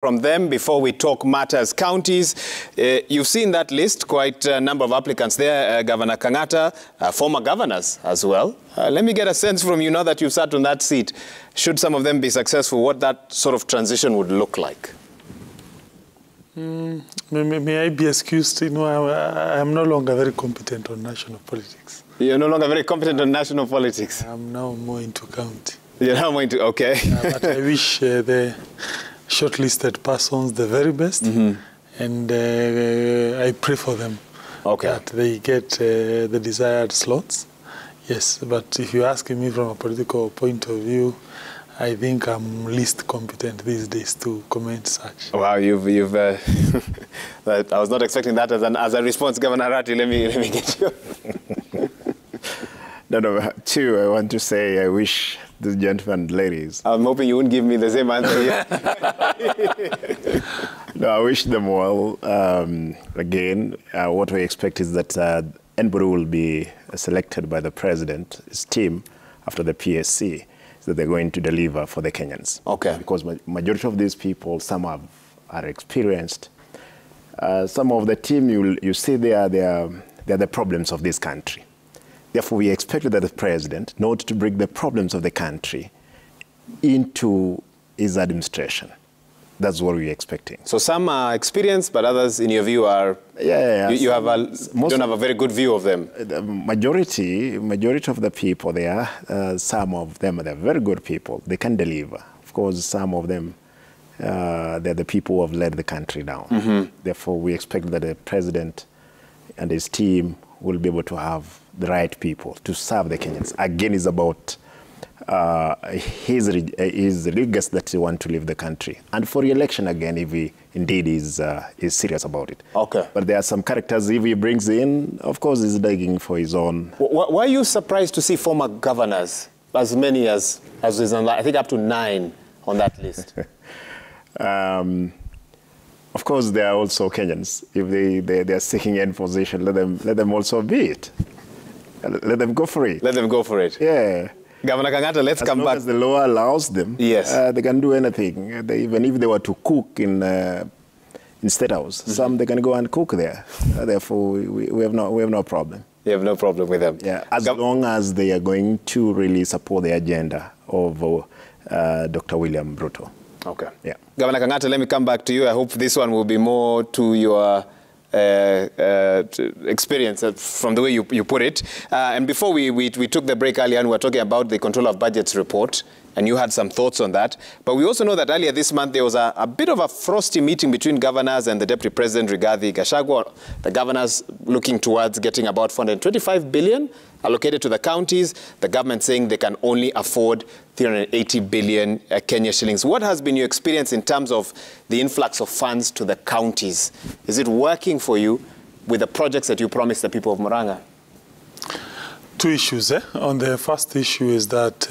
from them before we talk matters counties. You've seen that list, quite a number of applicants there. Governor Kang'ata, former governors as well. Let me get a sense from you now that you've sat on that seat. Should some of them be successful, what that sort of transition would look like? May I be excused? You know, I am no longer very competent on national politics. You're no longer very competent on national politics? I'm now more into county. You're now more into, okay. But I wish the shortlisted persons the very best, and I pray for them that they get the desired slots. Yes, but if you ask me from a political point of view, I think I'm least competent these days to comment such. Wow, you've I was not expecting that as a response, Governor Arati. Let me get you. No. Two, I want to say I wish the gentlemen and ladies. I'm hoping you wouldn't give me the same answer here. No, I wish them well. Again, what we expect is that anybody will be selected by the president, his team, after the PSC, that they're going to deliver for the Kenyans. Okay. Because majority of these people, some are experienced. Some of the team you see they're the problems of this country. Therefore, we expect that the president not to bring the problems of the country into his administration. That's what we're expecting. So some are experienced, but others, in your view, are you don't have a very good view of them. The majority of the people there, some of them they're very good people. They can deliver. Of course, some of them they're the people who have led the country down. Therefore, we expect that the president and his team will be able to have the right people to serve the Kenyans. Again, it's about his legacy that he wants to leave the country. And for re-election again, if he indeed is serious about it. Okay. But there are some characters, if he brings in, of course, he's digging for his own. Why are you surprised to see former governors, as many as is on that, I think up to 9 on that list? Of course, they are also Kenyans. If they are seeking any position, let them also be it. Let them go for it. Let them go for it. Yeah. Governor Kang'ata, let's come back. As the law allows them, yes, they can do anything. Even if they were to cook in State House, some they can go and cook there. Therefore, we have no problem. You have no problem with them. Yeah, as long as they are going to really support the agenda of Dr. William Ruto. Okay. Yeah. Governor Kang'ata, let me come back to you. I hope this one will be more to your experience from the way you put it. And before we took the break earlier, and we were talking about the Control of Budgets report, and you had some thoughts on that. But we also know that earlier this month there was a bit of a frosty meeting between governors and the Deputy President Rigathi Gachagua. The governors looking towards getting about 425 billion allocated to the counties. The government saying they can only afford 380 billion Kenya shillings. What has been your experience in terms of the influx of funds to the counties? Is it working for you with the projects that you promised the people of Murang'a? Two issues. On the first issue is that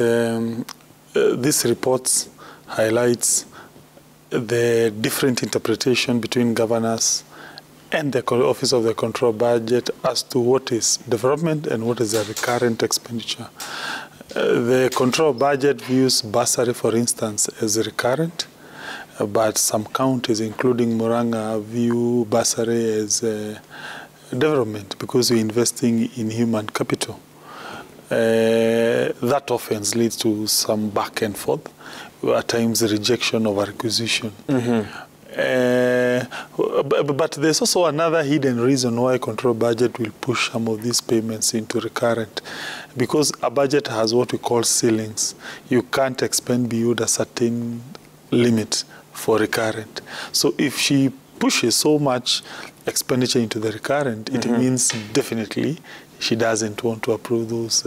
this report highlights the different interpretation between governors and the Office of the Control Budget as to what is development and what is the recurrent expenditure. The Control Budget views bursary, for instance, as recurrent, but some counties, including Murang'a, view bursary as development because you're investing in human capital. That often leads to some back and forth, at times rejection of acquisition. But there's also another hidden reason why Control Budget will push some of these payments into recurrent, because a budget has what we call ceilings. You can't expend beyond a certain limit for recurrent. So if she pushes so much expenditure into the recurrent, it means definitely she doesn't want to approve those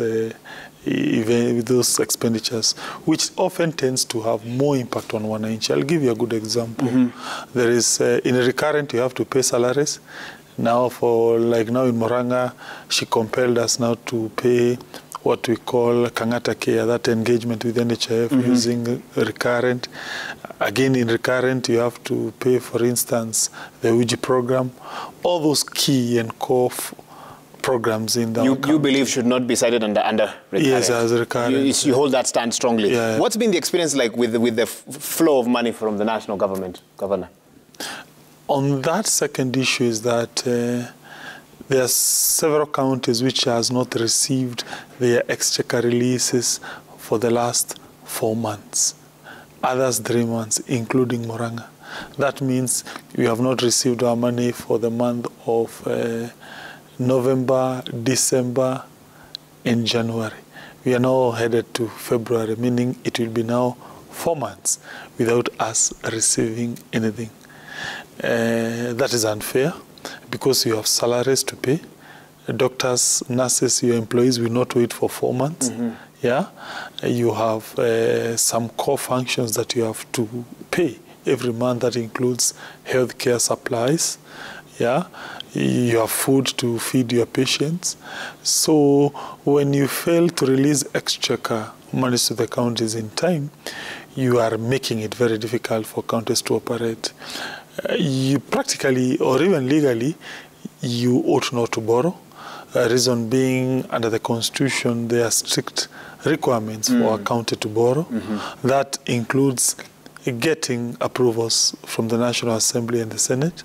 expenditures, which often tends to have more impact on wananchi. I'll give you a good example. There is, in a recurrent, you have to pay salaries. Now, now in Murang'a, she compelled us now to pay what we call Kang'ata care, that engagement with NHIF using recurrent. Again, in recurrent, you have to pay, for instance, the UG program. All those key and core programs in the you believe should not be cited under recurrent? Yes, as recurrent. You hold that stand strongly. Yeah. What's been the experience like with the flow of money from the national government, Governor? On that second issue is that there are several counties which has not received their exchequer releases for the last 4 months. Others 3 months, including Murang'a. That means we have not received our money for the month of November, December, and January. We are now headed to February, meaning it will be now 4 months without us receiving anything. That is unfair because you have salaries to pay. Doctors, nurses, your employees will not wait for 4 months. Yeah, you have some core functions that you have to pay every month. That includes healthcare supplies. Yeah, you have food to feed your patients. So when you fail to release exchequer monies to the counties in time, you are making it very difficult for counties to operate. You practically or even legally, you ought not to borrow. Reason being, under the Constitution, there are strict requirements for a county to borrow. That includes getting approvals from the National Assembly and the Senate,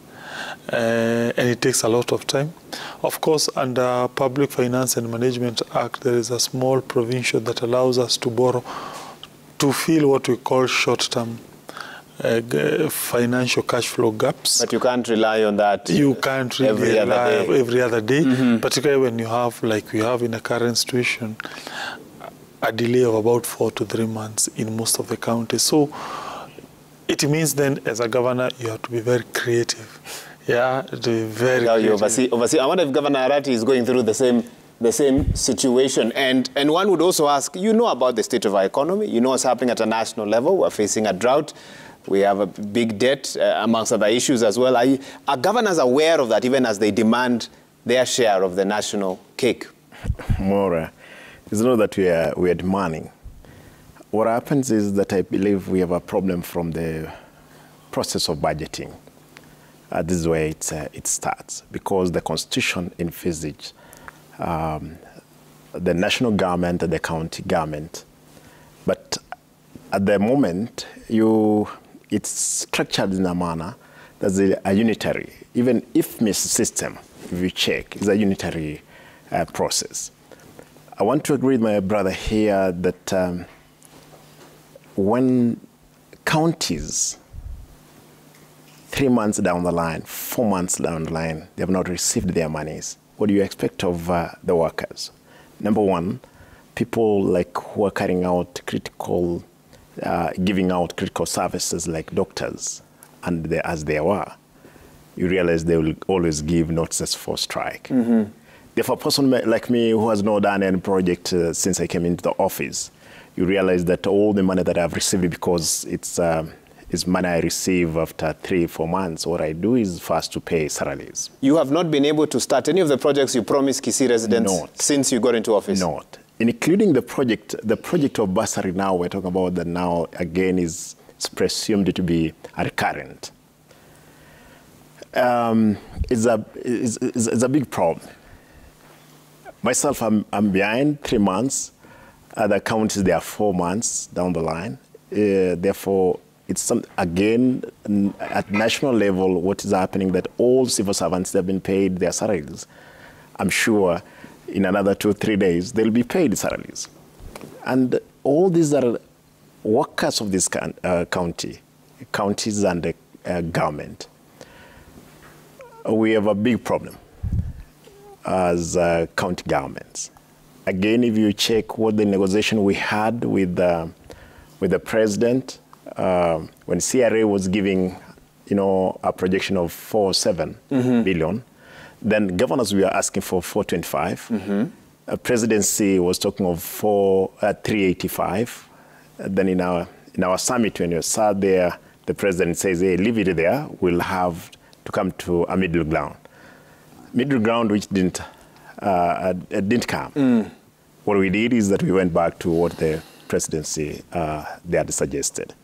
and it takes a lot of time. Of course, under Public Finance and Management Act, there is a small provision that allows us to borrow to fill what we call short-term financial cash flow gaps. But you can't rely on that. You can't really rely every other day, particularly when you have, like we have in the current situation, a delay of about 4 to 3 months in most of the counties. So it means then, as a governor, you have to be very creative. Yeah, to be very creative. Oversee. I wonder if Governor Arati is going through the same situation. And one would also ask, you know about the state of our economy. You know what's happening at a national level. We're facing a drought. We have a big debt, amongst other issues as well. Are governors aware of that, even as they demand their share of the national cake? More, it's not that we are demanding. What happens is that I believe we have a problem from the process of budgeting. This is where it starts, because the Constitution envisages the national government and the county government. But at the moment, it's structured in a manner that's a unitary, even if system, if you check, is a unitary process. I want to agree with my brother here that when counties 3 months down the line, 4 months down the line, they have not received their monies, what do you expect of the workers? Number one, people like who are carrying out critical, giving out critical services like doctors, and as they were, you realize they will always give notices for strike. Therefore, a person like me who has not done any project since I came into the office, you realize that all the money that I've received, because it's money I receive after 3-4 months, what I do is first to pay salaries. You have not been able to start any of the projects you promised Kisii residents since you got into office? Not. Including the project of bursary now we're talking about, that now again is presumed to be a recurrent. It's a big problem. Myself, I'm behind 3 months. Other counties, they are 4 months down the line. Therefore, it's again, at national level, what is happening that all civil servants have been paid their salaries. I'm sure in another 2-3 days, they'll be paid salaries. And all these are workers of this counties and the government. We have a big problem as county governments. Again, if you check what the negotiation we had with the president, when CRA was giving, a projection of 4.7 billion, then governors were asking for 425. Presidency was talking of 385. Then in our summit, when you sat there, the president says, "Hey, leave it there. We'll have to come to a middle ground." Middle ground, which didn't come. What we did is that we went back to what the presidency they had suggested.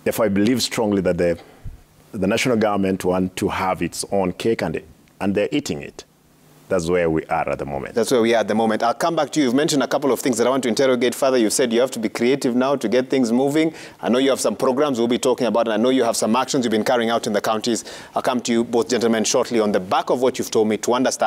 Therefore, I believe strongly that the national government want to have its own cake, and they're eating it. That's where we are at the moment. That's where we are at the moment. I'll come back to you. You've mentioned a couple of things that I want to interrogate further. You've said you have to be creative now to get things moving. I know you have some programs we'll be talking about, and I know you have some actions you've been carrying out in the counties. I'll come to you, both gentlemen, shortly on the back of what you've told me to understand